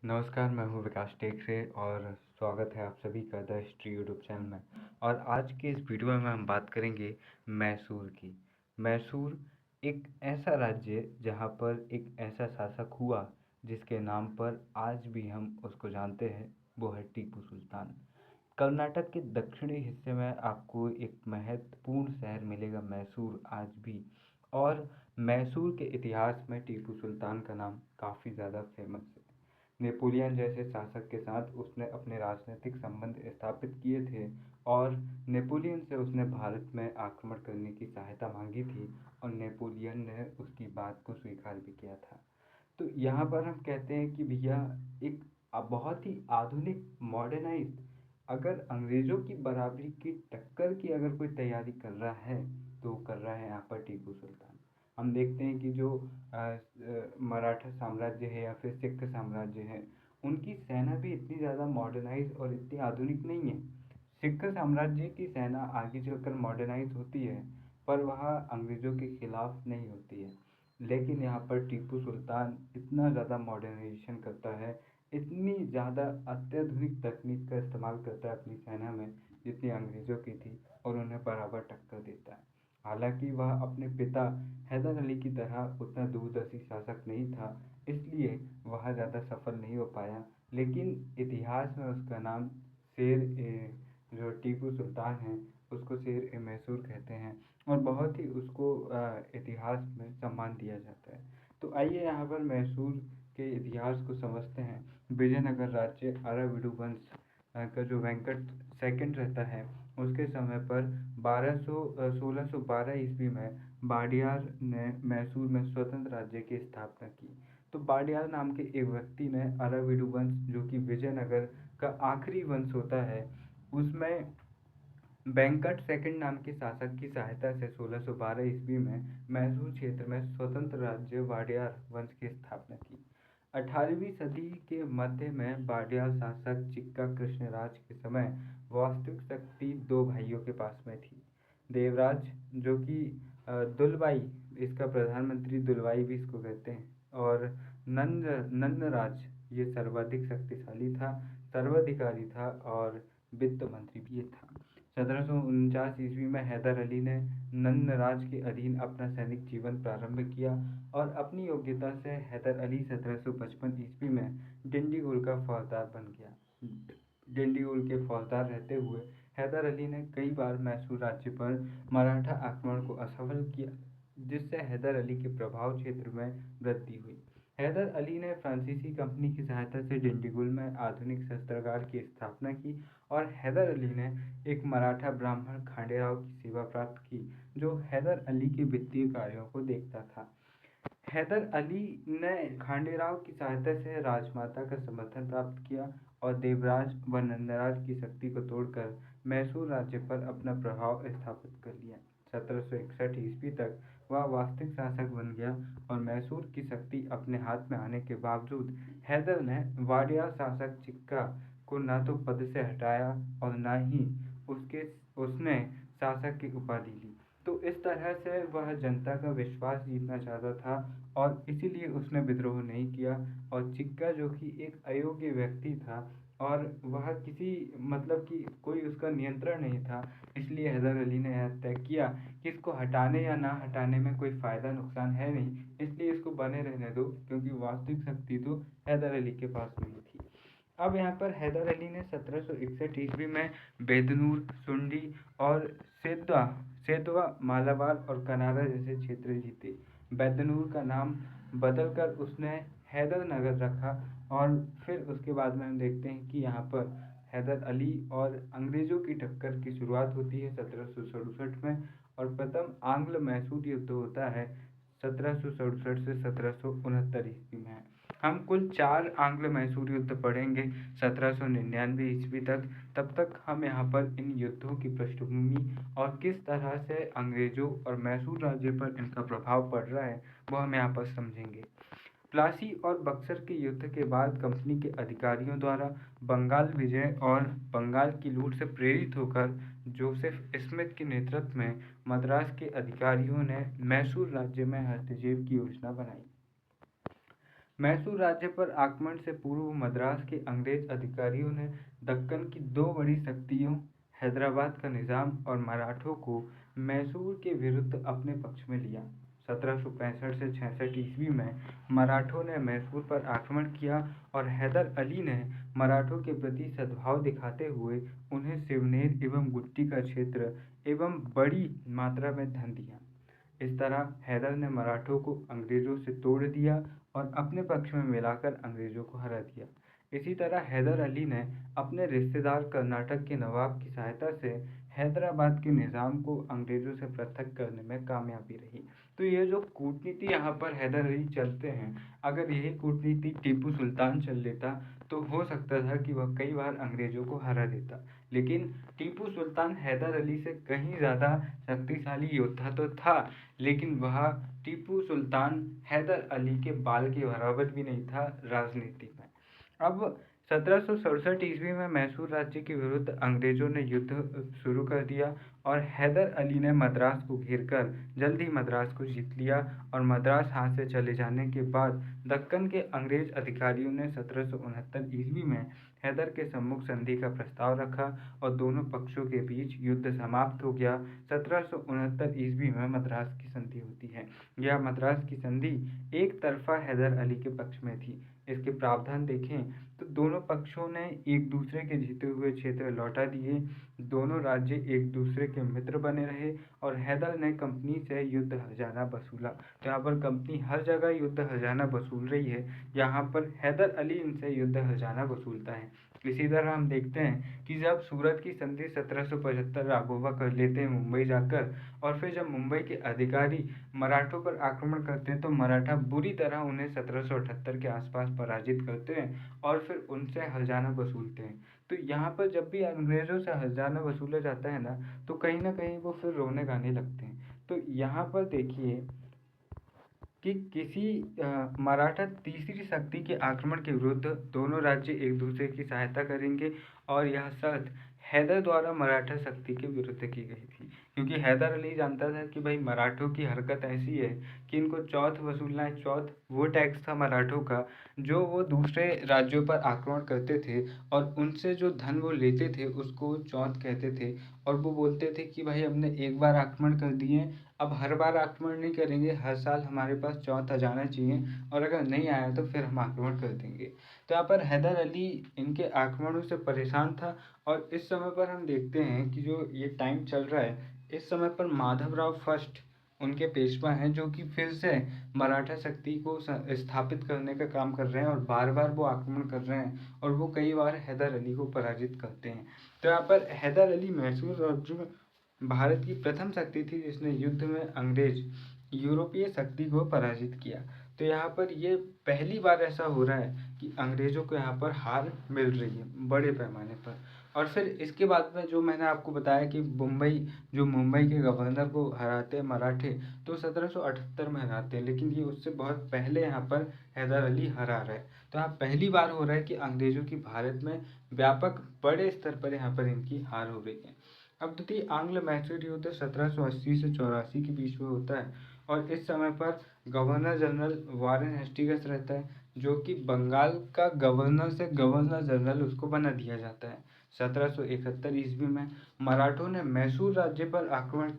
नमस्कार, मैं हूँ विकास टेकरे और स्वागत है आप सभी का द हिस्ट्री यूट्यूब चैनल में। और आज के इस वीडियो में हम बात करेंगे मैसूर की। मैसूर एक ऐसा राज्य जहाँ पर एक ऐसा शासक हुआ जिसके नाम पर आज भी हम उसको जानते हैं, वो है टीपू सुल्तान। कर्नाटक के दक्षिणी हिस्से में आपको एक महत्वपूर्ण शहर मिलेगा मैसूर आज भी। और मैसूर के इतिहास में टीपू सुल्तान का नाम काफ़ी ज़्यादा फेमस है। नेपोलियन जैसे शासक के साथ उसने अपने राजनीतिक संबंध स्थापित किए थे और नेपोलियन से उसने भारत में आक्रमण करने की सहायता मांगी थी और नेपोलियन ने उसकी बात को स्वीकार भी किया था। तो यहाँ पर हम कहते हैं कि भैया एक बहुत ही आधुनिक मॉडर्नाइज्ड, अगर अंग्रेज़ों की बराबरी की टक्कर की अगर कोई तैयारी कर रहा है तो वो कर रहा है यहाँ पर टीपू सुल्तान। हम देखते हैं कि जो मराठा साम्राज्य है या फिर सिख साम्राज्य है, उनकी सेना भी इतनी ज़्यादा मॉडर्नाइज और इतनी आधुनिक नहीं है। सिख साम्राज्य की सेना आगे चलकर मॉडर्नाइज होती है पर वह अंग्रेज़ों के खिलाफ नहीं होती है। लेकिन यहाँ पर टीपू सुल्तान इतना ज़्यादा मॉडर्नाइजेशन करता है, इतनी ज़्यादा अत्याधुनिक तकनीक का इस्तेमाल करता है अपनी सेना में जितनी अंग्रेज़ों की थी, और उन्हें बराबर टक्कर देता है। हालांकि वह अपने पिता हैदर अली की तरह उतना दूरदर्शी शासक नहीं था, इसलिए वह ज़्यादा सफल नहीं हो पाया। लेकिन इतिहास में उसका नाम शेर ए जो टीपू सुल्तान है उसको शेर ए मैसूर कहते हैं और बहुत ही उसको इतिहास में सम्मान दिया जाता है। तो आइए यहाँ पर मैसूर के इतिहास को समझते हैं। विजयनगर राज्य अराविडु वंश का जो वेंकट सेकंड रहता है, उसके समय पर 1612 ईस्वी में बाडियार ने मैसूर में स्वतंत्र राज्य की स्थापना की। तो बाडियार नाम के एक व्यक्ति ने अराविडु वंश, जो कि विजयनगर का आखिरी वंश होता है, उसमें वेंकट सेकंड नाम के शासक की सहायता से 1612 ईस्वी में मैसूर क्षेत्र में स्वतंत्र राज्य वाडियार वंश की स्थापना की। 18वीं सदी के मध्य में वाडियार शासक चिक्का कृष्णराज के समय वास्तविक शक्ति दो भाइयों के पास में थी। देवराज, जो कि दुलवाई, इसका प्रधानमंत्री दुलवाई भी इसको कहते हैं, और नंद नंदराज, ये सर्वाधिक शक्तिशाली था, सर्वाधिकारी था और वित्त मंत्री भी ये था। 1749 ईस्वी में हैदर अली ने नंदराज के अधीन अपना सैनिक जीवन प्रारंभ किया और अपनी योग्यता से हैदर अली 1755 ईस्वी में डिंडीगुल का फौजदार बन गया। डिंडीगुल के फौजदार रहते हुए हैदर अली ने कई बार मैसूर राज्य पर मराठा आक्रमण को असफल किया, जिससे हैदर अली के प्रभाव क्षेत्र में वृद्धि हुई। हैदर अली ने फ्रांसीसी कंपनी की सहायता से डिंडीगुल में आधुनिक शस्त्रागार की स्थापना की और हैदर अली ने एक मराठा ब्राह्मण खांडेराव की सेवा प्राप्त की, जो हैदर अली के वित्तीय कार्यों को देखता था। हैदर अली ने खांडेराव की सहायता से राजमाता का समर्थन प्राप्त किया और देवराज व नंदराज की शक्ति को तोड़कर मैसूर राज्य पर अपना प्रभाव स्थापित कर लिया। 1761 ईस्वी तक वह वास्तविक शासक बन गया और मैसूर की शक्ति अपने हाथ में आने के बावजूद हैदर ने वाडिया शासक चिक्का को न तो पद से हटाया और न ही उसने शासक की उपाधि ली। तो इस तरह से वह जनता का विश्वास जीतना चाहता था और इसीलिए उसने विद्रोह नहीं किया। और चिक्का, जो कि एक अयोग्य व्यक्ति था और वह किसी मतलब कि कोई उसका नियंत्रण नहीं था, इसलिए हैदर अली ने यह तय किया कि इसको हटाने या ना हटाने में कोई फ़ायदा नुकसान है नहीं, इसलिए इसको बने रहने दो, क्योंकि वास्तविक शक्ति तो हैदर अली के पास में ही थी। अब यहाँ पर हैदर अली ने 1761 ईस्वी में बेदनूर, सुंडी और सेतवा, मालाबार और कनारा जैसे क्षेत्र जीते। बेदनूर का नाम बदलकर उसने हैदर नगर रखा और फिर उसके बाद में हम देखते हैं कि यहाँ पर हैदर अली और अंग्रेज़ों की टक्कर की शुरुआत होती है 1767 में, और प्रथम आंग्ल मैसूर युद्ध होता है 1767 से 1769 ईस्वी में। हम कुल 4 आंग्ल मैसूर युद्ध पढ़ेंगे 1799 ईस्वी तक। तब तक हम यहाँ पर इन युद्धों की पृष्ठभूमि और किस तरह से अंग्रेज़ों और मैसूर राज्य पर इनका प्रभाव पड़ रहा है वो हम यहाँ पर समझेंगे। प्लासी और बक्सर के युद्ध के बाद कंपनी के अधिकारियों द्वारा बंगाल विजय और बंगाल की लूट से प्रेरित होकर जोसेफ स्मिथ के नेतृत्व में मद्रास के अधिकारियों ने मैसूर राज्य में हस्तक्षेप की योजना बनाई। मैसूर राज्य पर आक्रमण से पूर्व मद्रास के अंग्रेज अधिकारियों ने दक्कन की दो बड़ी शक्तियों हैदराबाद का निज़ाम और मराठों को मैसूर के विरुद्ध अपने पक्ष में लिया। 1765 से 66 ईस्वी में मराठों ने मैसूर पर आक्रमण किया और हैदर अली ने मराठों के प्रति सद्भाव दिखाते हुए उन्हें सिवनेर एवं गुत्ती का क्षेत्र एवं बड़ी मात्रा में धन दिया। इस तरह हैदर ने मराठों को अंग्रेजों से तोड़ दिया और अपने पक्ष में मिलाकर अंग्रेजों को हरा दिया। इसी तरह हैदर अली ने अपने रिश्तेदार कर्नाटक के नवाब की सहायता से हैदराबाद के निज़ाम को अंग्रेजों से पृथक करने में कामयाबी रही। तो ये जो कूटनीति यहाँ पर हैदर अली चलते हैं, अगर यही कूटनीति टीपू सुल्तान चल लेता तो हो सकता था कि वह कई बार अंग्रेजों को हरा देता। लेकिन टीपू सुल्तान हैदर अली से कहीं ज़्यादा शक्तिशाली योद्धा तो था, लेकिन वह टीपू सुल्तान हैदर अली के बाल के बराबर भी नहीं था राजनीति में। अब 1767 ईस्वी में मैसूर राज्य के विरुद्ध अंग्रेजों ने युद्ध शुरू कर दिया और हैदर अली ने मद्रास को घेरकर जल्द ही मद्रास को जीत लिया और मद्रास हाथ से चले जाने के बाद दक्कन के अंग्रेज अधिकारियों ने 1769 ईस्वी में हैदर के सम्मुख संधि का प्रस्ताव रखा और दोनों पक्षों के बीच युद्ध समाप्त हो गया। 1769 ईस्वी में मद्रास की संधि होती है। यह मद्रास की संधि एक तरफा हैदर अली के पक्ष में थी। इसके प्रावधान देखें तो दोनों पक्षों ने एक दूसरे के जीते हुए क्षेत्र लौटा दिए, दोनों राज्य एक दूसरे के मित्र बने रहे और हैदर ने कंपनी से युद्ध हर्जाना वसूला। तो यहाँ पर कंपनी हर जगह युद्ध हर्जाना वसूल रही है, यहाँ पर हैदर अली इनसे युद्ध हर्जाना वसूलता है। इसी तरह हम देखते हैं कि जब सूरत की संधि 1775 राघोबा कर लेते हैं मुंबई जाकर, और फिर जब मुंबई के अधिकारी मराठों पर आक्रमण करते हैं तो मराठा बुरी तरह उन्हें 1778 के आसपास पराजित करते हैं और फिर उनसे हर्जाना वसूलते हैं। तो यहाँ पर जब भी अंग्रेजों से हर्जाना वसूला जाता है ना, तो कहीं ना कहीं वो फिर रोने गाने लगते हैं। तो यहाँ पर देखिए कि किसी मराठा तीसरी शक्ति के आक्रमण के विरुद्ध दोनों राज्य एक दूसरे की सहायता करेंगे और यह शर्त हैदर द्वारा मराठा शक्ति के विरुद्ध की गई थी, क्योंकि हैदर अली जानता था कि भाई मराठों की हरकत ऐसी है कि इनको चौथ वसूलना है। चौथ वो टैक्स था मराठों का जो वो दूसरे राज्यों पर आक्रमण करते थे और उनसे जो धन वो लेते थे उसको चौथ कहते थे। और वो बोलते थे कि भाई हमने एक बार आक्रमण कर दिए, अब हर बार आक्रमण नहीं करेंगे, हर साल हमारे पास चौथ आ जाना चाहिए और अगर नहीं आया तो फिर हम आक्रमण कर देंगे। तो यहाँ पर हैदर अली इनके आक्रमणों से परेशान था और इस समय पर हम देखते हैं कि जो ये टाइम चल रहा है, इस समय पर माधवराव फर्स्ट उनके पेशवा हैं जो कि फिर से मराठा शक्ति को स्थापित करने का काम कर रहे हैं और बार बार वो आक्रमण कर रहे हैं और वो कई बार हैदर अली को पराजित करते हैं। तो यहाँ पर हैदर अली मैसूर राज्य में भारत की प्रथम शक्ति थी जिसने युद्ध में अंग्रेज यूरोपीय शक्ति को पराजित किया। तो यहाँ पर ये पहली बार ऐसा हो रहा है कि अंग्रेजों को यहाँ पर हार मिल रही है बड़े पैमाने पर। और फिर इसके बाद में जो मैंने आपको बताया कि मुंबई के गवर्नर को हराते हैं मराठे, तो 1778 में हराते हैं, लेकिन ये उससे बहुत पहले यहाँ पर हैदर अली हरा रहे हैं। तो यहाँ पहली बार हो रहा है कि अंग्रेजों की भारत में व्यापक बड़े स्तर पर यहाँ पर इनकी हार हो रही है। अब द्वितीय आंग्ल मैसूर युद्ध 1780 से 84 के बीच में होता है और इस समय पर गवर्नर जनरल वारेन हेस्टिंग्स रहता है, जो कि बंगाल का गवर्नर से गवर्नर जनरल उसको बना दिया जाता है। 1771 ईस्वी में मराठों ने मैसूर राज्य पर आक्रमण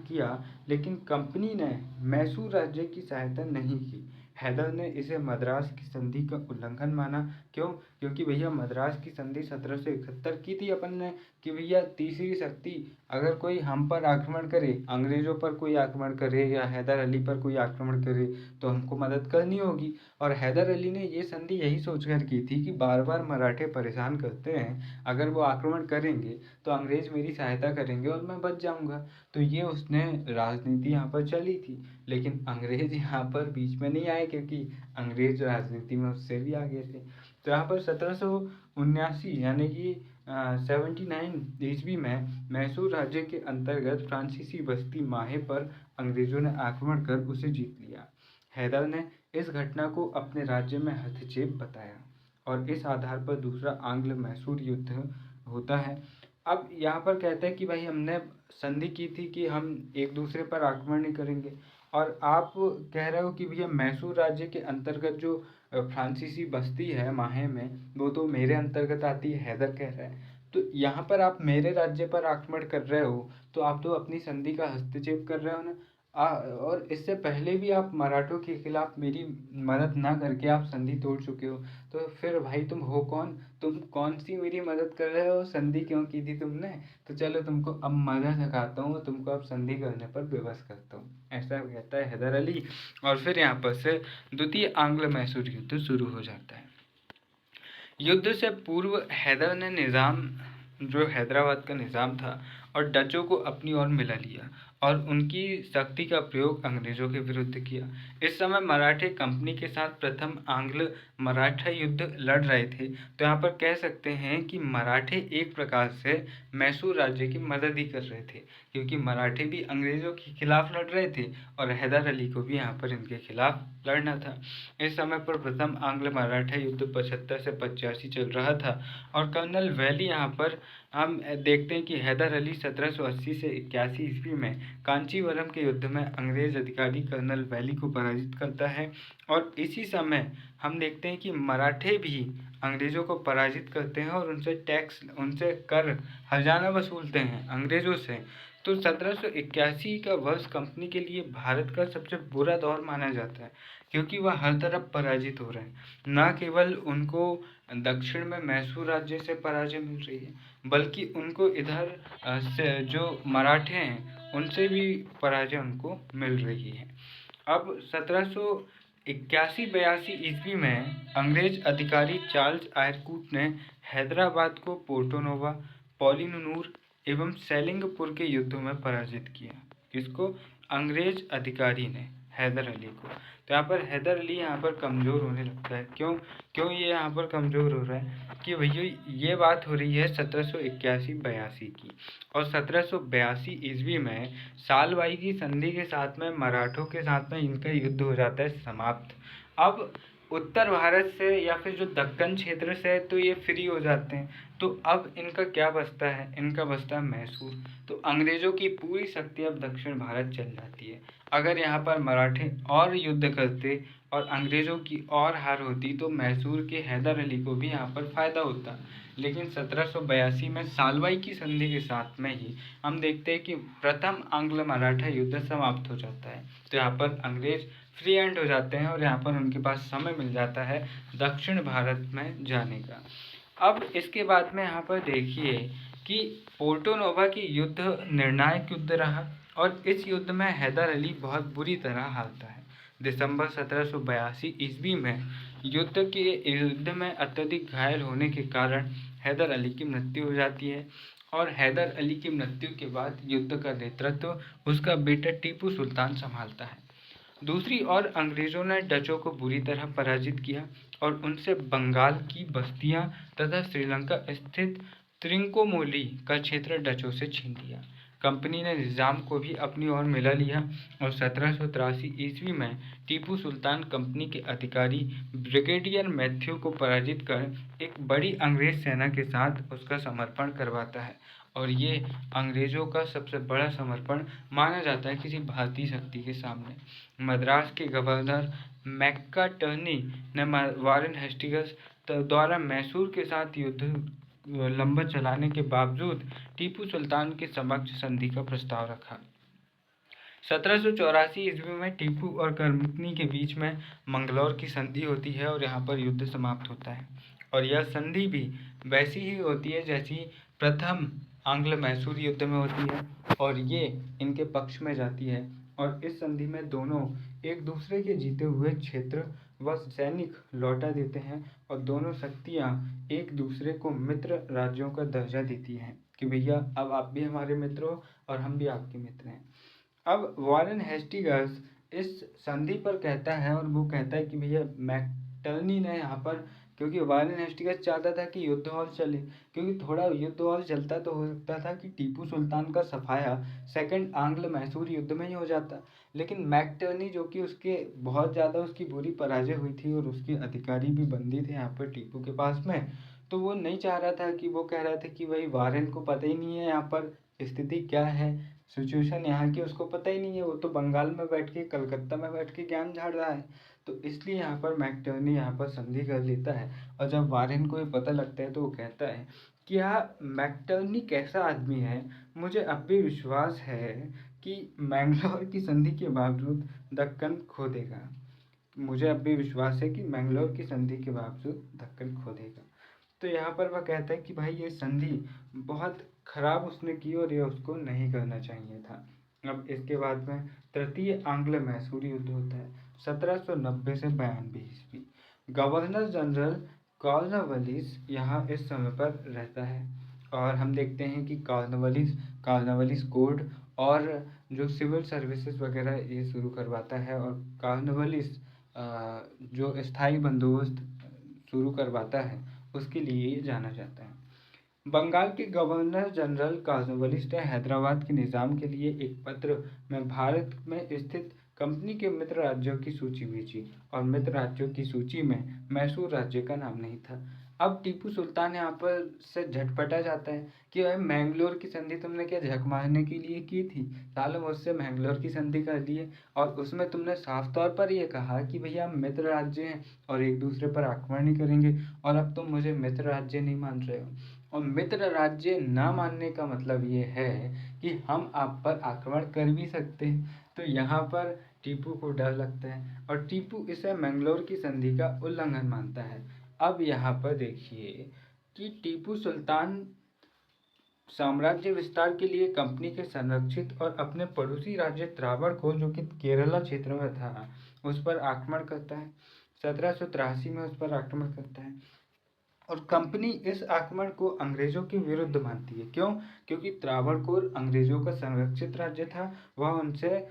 किया, लेकिन कंपनी ने मैसूर राज्य की सहायता नहीं की। हैदर ने इसे मद्रास की संधि का उल्लंघन माना। क्यों? क्योंकि भैया मद्रास की संधि 1771 की थी अपन ने कि भैया तीसरी शक्ति अगर कोई हम पर आक्रमण करे, अंग्रेजों पर कोई आक्रमण करे या हैदर अली पर कोई आक्रमण करे तो हमको मदद करनी होगी। और हैदर अली ने ये संधि यही सोचकर की थी कि बार बार मराठे परेशान करते हैं, अगर वो आक्रमण करेंगे तो अंग्रेज मेरी सहायता करेंगे और मैं बच जाऊंगा। तो ये उसने राजनीति यहाँ पर चली थी, लेकिन अंग्रेज यहाँ पर बीच में नहीं आए क्योंकि अंग्रेज राजनीति में उससे भी आगे थे। तो यहाँ पर 1779 यानी कि 79 ईस्वी में मैसूर राज्य के अंतर्गत फ्रांसीसी बस्ती माहे पर अंग्रेजों ने आक्रमण कर उसे जीत लिया। हैदर ने इस घटना को अपने राज्य में हस्तक्षेप बताया और इस आधार पर दूसरा आंग्ल मैसूर युद्ध होता है। अब यहाँ पर कहते हैं कि भाई हमने संधि की थी कि हम एक दूसरे पर आक्रमण नहीं करेंगे और आप कह रहे हो कि भैया मैसूर राज्य के अंतर्गत जो फ्रांसीसी बस्ती है माहे में, वो तो मेरे अंतर्गत आती है, हैदर कह रहा है। तो यहाँ पर आप मेरे राज्य पर आक्रमण कर रहे हो, तो आप तो अपनी संधि का हस्तक्षेप कर रहे हो ना। और इससे पहले भी आप मराठों के खिलाफ मेरी मदद ना करके आप संधि तोड़ चुके हो। तो फिर भाई तुम हो कौन? तुम कौन सी मेरी मदद कर रहे हो? संधि क्यों की थी तुमने? तो चलो तुमको अब मजा सिखाता हूँ, तुमको अब संधि करने पर विवश करता हूँ, ऐसा कहता है हैदर अली। और फिर यहाँ पर से द्वितीय आंग्ल मैसूर युद्ध शुरू हो जाता है। युद्ध से पूर्व हैदर ने निज़ाम, जो हैदराबाद का निज़ाम था, और डचों को अपनी ओर मिला लिया और उनकी शक्ति का प्रयोग अंग्रेजों के विरुद्ध किया। इस समय मराठे कंपनी के साथ प्रथम आंग्ल मराठा युद्ध लड़ रहे थे। तो यहाँ पर कह सकते हैं कि मराठे एक प्रकार से मैसूर राज्य की मदद ही कर रहे थे, क्योंकि मराठे भी अंग्रेजों के खिलाफ लड़ रहे थे और हैदर अली को भी यहाँ पर इनके खिलाफ लड़ना था। इस समय पर प्रथम आंग्ल मराठा युद्ध 75 से 85 चल रहा था और कर्नल वैली, यहाँ पर हम देखते हैं कि हैदर अली 1780 से 81 ईस्वी में कांचीवरम के युद्ध में अंग्रेज अधिकारी कर्नल वैली को पराजित करता है। और इसी समय हम देखते हैं कि मराठे भी अंग्रेजों को पराजित करते हैं और उनसे टैक्स, उनसे कर हर्जाना वसूलते हैं अंग्रेजों से। तो 1781 का वर्ष कंपनी के लिए भारत का सबसे बुरा दौर माना जाता है, क्योंकि वह हर तरफ पराजित हो रहे हैं। न केवल उनको दक्षिण में मैसूर राज्य से पराजय मिल रही है, बल्कि उनको इधर से जो मराठे हैं उनसे भी पराजय उनको मिल रही है। अब 1781-82 ईस्वी में अंग्रेज अधिकारी चार्ल्स आयरकूट ने हैदराबाद को पोर्टोनोवा, पॉलिनूर एवं सैलिंगपुर के युद्धों में पराजित किया। किसको? अंग्रेज अधिकारी ने हैदर अली को। तो यहाँ पर हैदर अली यहाँ पर कमज़ोर होने लगता है। क्यों क्यों ये यहाँ पर कमज़ोर हो रहा है? कि भैया ये बात हो रही है 1781-82 की, और 1782 ईस्वी में सालबाई की संधि के साथ में मराठों के साथ में इनका युद्ध हो जाता है समाप्त। अब उत्तर भारत से या फिर जो दक्कन क्षेत्र से है तो ये फ्री हो जाते हैं। तो अब इनका क्या बचता है? इनका बचता है मैसूर। तो अंग्रेजों की पूरी शक्ति अब दक्षिण भारत चल जाती है। अगर यहाँ पर मराठे और युद्ध करते और अंग्रेजों की और हार होती तो मैसूर के हैदर अली को भी यहाँ पर फायदा होता। लेकिन 1782 में सालबाई की संधि के साथ में ही हम देखते हैं कि प्रथम आंग्ल मराठा युद्ध समाप्त हो जाता है। तो यहाँ पर अंग्रेज फ्री एंड हो जाते हैं और यहाँ पर उनके पास समय मिल जाता है दक्षिण भारत में जाने का। अब इसके बाद में यहाँ पर देखिए कि पोर्टोनोवा की युद्ध निर्णायक युद्ध रहा और इस युद्ध में हैदर अली बहुत बुरी तरह हारता है। दिसंबर 1782 ईस्वी में युद्ध में अत्यधिक घायल होने के कारण हैदर अली की मृत्यु हो जाती है और हैदर अली की मृत्यु के बाद युद्ध का नेतृत्व उसका बेटा टीपू सुल्तान संभालता है। दूसरी ओर अंग्रेजों ने डचों को बुरी तरह पराजित किया और उनसे बंगाल की बस्तियां तथा श्रीलंका स्थित त्रिंकोमाली का क्षेत्र डचों से छीन लिया। कंपनी ने निज़ाम को भी अपनी ओर मिला लिया और 1783 ईस्वी में टीपू सुल्तान कंपनी के अधिकारी ब्रिगेडियर मैथ्यू को पराजित कर एक बड़ी अंग्रेज सेना के साथ उसका समर्पण करवाता है और ये अंग्रेजों का सबसे बड़ा समर्पण माना जाता है किसी भारतीय शक्ति के सामने। मद्रास के गवर्नर मैक्काटर्नी ने वारेन हेस्टिंग्स द्वारा मैसूर के साथ युद्ध लंबा चलाने के बावजूद टीपू सुल्तान के समक्ष संधि का प्रस्ताव रखा। 1784 ईस्वी में टीपू और कंपनी के बीच में मंगलौर की संधि होती है और यहाँ पर युद्ध समाप्त होता है और यह संधि भी वैसी ही होती है जैसी प्रथम आंग्ल मैसूर युद्ध में होती है और ये इनके पक्ष में जाती है और इस संधि में दोनों एक दूसरे के जीते हुए क्षेत्र व सैनिक लौटा देते हैं और दोनों शक्तियाँ एक दूसरे को मित्र राज्यों का दर्जा देती हैं कि भैया अब आप भी हमारे मित्र हो और हम भी आपके मित्र हैं। अब वारेन हेस्टिंग्स इस संधि पर कहता है और वो कहता है कि भैया मैक्टर्नी ने यहाँ पर, क्योंकि वारेन हेस्टिंग्स चाहता था कि युद्ध और चले, क्योंकि थोड़ा युद्ध और चलता तो हो सकता था कि टीपू सुल्तान का सफाया सेकंड आंग्ल मैसूर युद्ध में ही हो जाता। लेकिन मैक्टर्नी, जो कि उसके बहुत ज़्यादा उसकी बुरी पराजय हुई थी और उसके अधिकारी भी बंदी थे यहाँ पर टीपू के पास में, तो वो नहीं चाह रहा था कि, वो कह रहा था कि भाई वारेन को पता ही नहीं है यहाँ पर स्थिति क्या है, सिचुएशन यहाँ की उसको पता ही नहीं है, वो तो बंगाल में बैठ के, कलकत्ता में बैठ के ज्ञान झाड़ रहा है। तो इसलिए यहाँ पर मैकटर्नी यहाँ पर संधि कर लेता है। और जब वारेन को ये पता लगता है तो वो कहता है कि यह मैकटर्नी कैसा आदमी है, मुझे अब भी विश्वास है कि मैंगलोर की संधि के बावजूद दक्कन खो देगा। मुझे अब भी विश्वास है कि मैंगलोर की संधि के बावजूद दक्कन खो देगा। तो यहाँ पर वह कहता है कि भाई ये संधि बहुत खराब उसने की और ये उसको नहीं करना चाहिए था। अब इसके बाद में तृतीय आंग्ल मैसूर युद्ध होता है 1790 से 92 ईस्वी। गवर्नर जनरल कॉर्नवालिस यहाँ इस समय पर रहता है और हम देखते हैं कि कॉर्नवालिस कोड और जो सिविल सर्विसेज वगैरह ये शुरू करवाता है और कॉर्नवालिस जो स्थायी बंदोबस्त शुरू करवाता है उसके लिए ये जाना जाता है। बंगाल के गवर्नर जनरल कॉर्नवालिस ने हैदराबाद के निज़ाम के लिए एक पत्र में भारत में स्थित कंपनी के मित्र राज्यों की सूची भेजी और मित्र राज्यों की सूची में मैसूर राज्य का नाम नहीं था। अब टीपू सुल्तान यहाँ पर से झटपटा जाता है कि भाई मैंगलोर की संधि तुमने क्या झक मारने के लिए की थी, सालों मुझसे मैंगलोर की संधि कर दी है और उसमें तुमने साफ तौर पर यह कहा कि भैया हम मित्र राज्य हैं और एक दूसरे पर आक्रमण नहीं करेंगे, और अब तुम मुझे मित्र राज्य नहीं मान रहे हो। और मित्र राज्य ना मानने का मतलब ये है कि हम आप पर आक्रमण कर भी सकते हैं। तो यहाँ पर टीपू को डर लगता है और टीपू इसे मैंगलोर की संधि का उल्लंघन मानता है। अब यहाँ पर देखिए कि टीपू सुल्तान साम्राज्य विस्तार के लिए कंपनी के संरक्षित और अपने पड़ोसी राज्य त्रावणकोर जो कि केरला क्षेत्र में था उस पर आक्रमण करता है। 1783 में उस पर आक्रमण करता है और कंपनी इस आक्रमण को अंग्रेजों के विरुद्ध मानती है। क्यों? क्योंकि त्रावणकोर अंग्रेजों का संरक्षित राज्य था, वह उनसे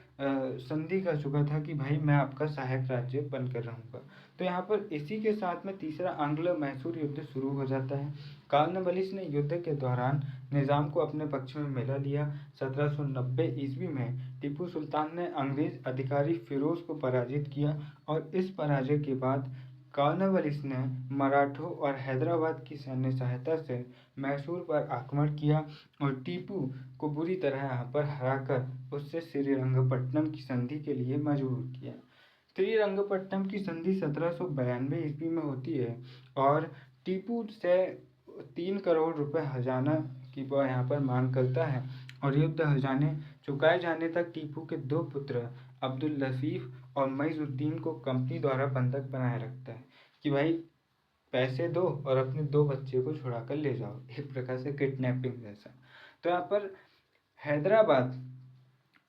संधि कर चुका था कि भाई मैं आपका सहायक राज्य बनकर रहूंगा। तो यहाँ पर इसी के साथ में तीसरा आंग्लो मैसूर युद्ध शुरू हो जाता है। कॉर्नवालिस ने युद्ध के दौरान निज़ाम को अपने पक्ष में मिला लिया। 1790 ईस्वी में टीपू सुल्तान ने अंग्रेज अधिकारी फिरोज को पराजित किया और इस पराजय के बाद कॉर्नवालिस ने मराठों और हैदराबाद की सैन्य सहायता से मैसूर पर आक्रमण किया और टीपू को बुरी तरह यहाँ पर हराकर उससे श्रीरंगपट्टनम की संधि के लिए मजबूर किया। श्रीरंगपट्टनम की संधि 1792 ईस्वी में होती है और टीपू से 3 करोड़ रुपए हर्जाना की वह यहाँ पर मांग करता है और युद्ध हर्जाने चुकाए जाने तक टीपू के 2 पुत्र अब्दुल लतीफ और मईजुद्दीन को कंपनी द्वारा बंधक बनाए रखता है कि भाई पैसे दो और अपने 2 बच्चे को छुड़ा कर ले जाओ, एक प्रकार से किडनैपिंग जैसा। तो यहाँ पर हैदराबाद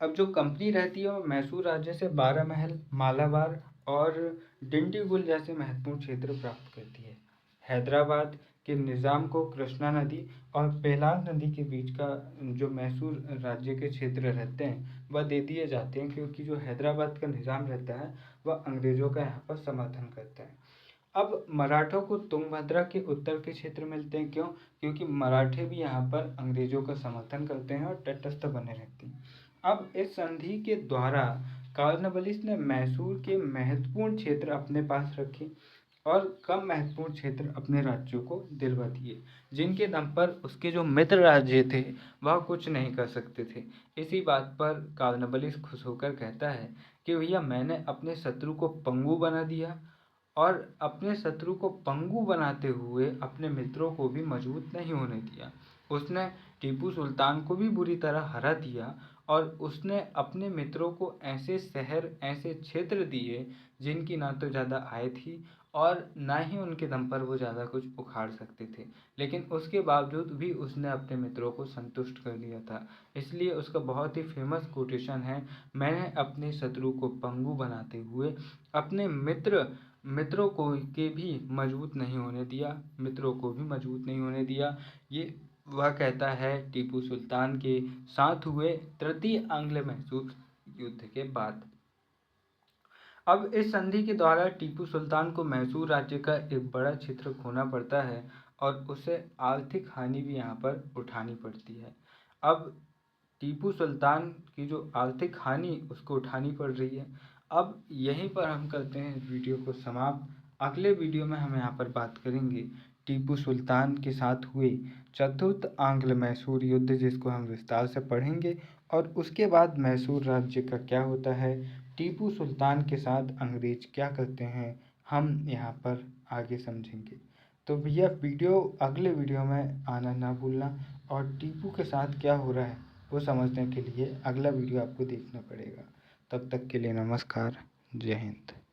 अब जो कंपनी रहती है वो मैसूर राज्य से 12 महल, मालाबार और डिंडीगुल जैसे महत्वपूर्ण क्षेत्र प्राप्त करती है। हैदराबाद के निज़ाम को कृष्णा नदी और पेलांग नदी के बीच का जो मैसूर राज्य के क्षेत्र रहते हैं वह दे दिए जाते हैं, क्योंकि जो हैदराबाद का निज़ाम रहता है वह अंग्रेज़ों का यहाँ पर समर्थन करता है। अब मराठों को तुंगभद्रा के उत्तर के क्षेत्र मिलते हैं। क्यों? क्योंकि मराठे भी यहाँ पर अंग्रेजों का समर्थन करते हैं और तटस्थ बने रहते हैं। अब इस संधि के द्वारा कॉर्नवालिस ने मैसूर के महत्वपूर्ण क्षेत्र अपने पास रखे और कम महत्वपूर्ण क्षेत्र अपने राज्यों को दिलवा दिए, जिनके दम पर उसके जो मित्र राज्य थे वह कुछ नहीं कर सकते थे। इसी बात पर कॉर्नवालिस खुश होकर कहता है कि भैया मैंने अपने शत्रु को पंगु बना दिया और अपने शत्रु को पंगु बनाते हुए अपने मित्रों को भी मजबूत नहीं होने दिया। उसने टीपू सुल्तान को भी बुरी तरह हरा दिया और उसने अपने मित्रों को ऐसे शहर, ऐसे क्षेत्र दिए जिनकी ना तो ज़्यादा आय थी और ना ही उनके दम पर वो ज़्यादा कुछ उखाड़ सकते थे, लेकिन उसके बावजूद भी उसने अपने मित्रों को संतुष्ट कर लिया था। इसलिए उसका बहुत ही फेमस कोटेशन है, मैंने अपने शत्रु को पंगु बनाते हुए अपने मित्रों को के भी मजबूत नहीं होने दिया, मित्रों को भी मजबूत नहीं होने दिया। ये वह कहता है टीपू सुल्तान के साथ हुए तृतीय आंग्ल मैसूर युद्ध के बाद। अब इस संधि के द्वारा टीपू सुल्तान को मैसूर राज्य का एक बड़ा क्षेत्र खोना पड़ता है और उसे आर्थिक हानि भी यहाँ पर उठानी पड़ती है। अब टीपू सुल्तान की जो आर्थिक हानि उसको उठानी पड़ रही है। अब यहीं पर हम करते हैं इस वीडियो को समाप्त। अगले वीडियो में हम यहाँ पर बात करेंगे टीपू सुल्तान के साथ हुए चतुर्थ आंग्ल मैसूर युद्ध, जिसको हम विस्तार से पढ़ेंगे और उसके बाद मैसूर राज्य का क्या होता है, टीपू सुल्तान के साथ अंग्रेज क्या करते हैं, हम यहाँ पर आगे समझेंगे। तो भैया अगले वीडियो में आना ना भूलना, और टीपू के साथ क्या हो रहा है वो समझने के लिए अगला वीडियो आपको देखना पड़ेगा। तब तक के लिए नमस्कार, जय हिंद।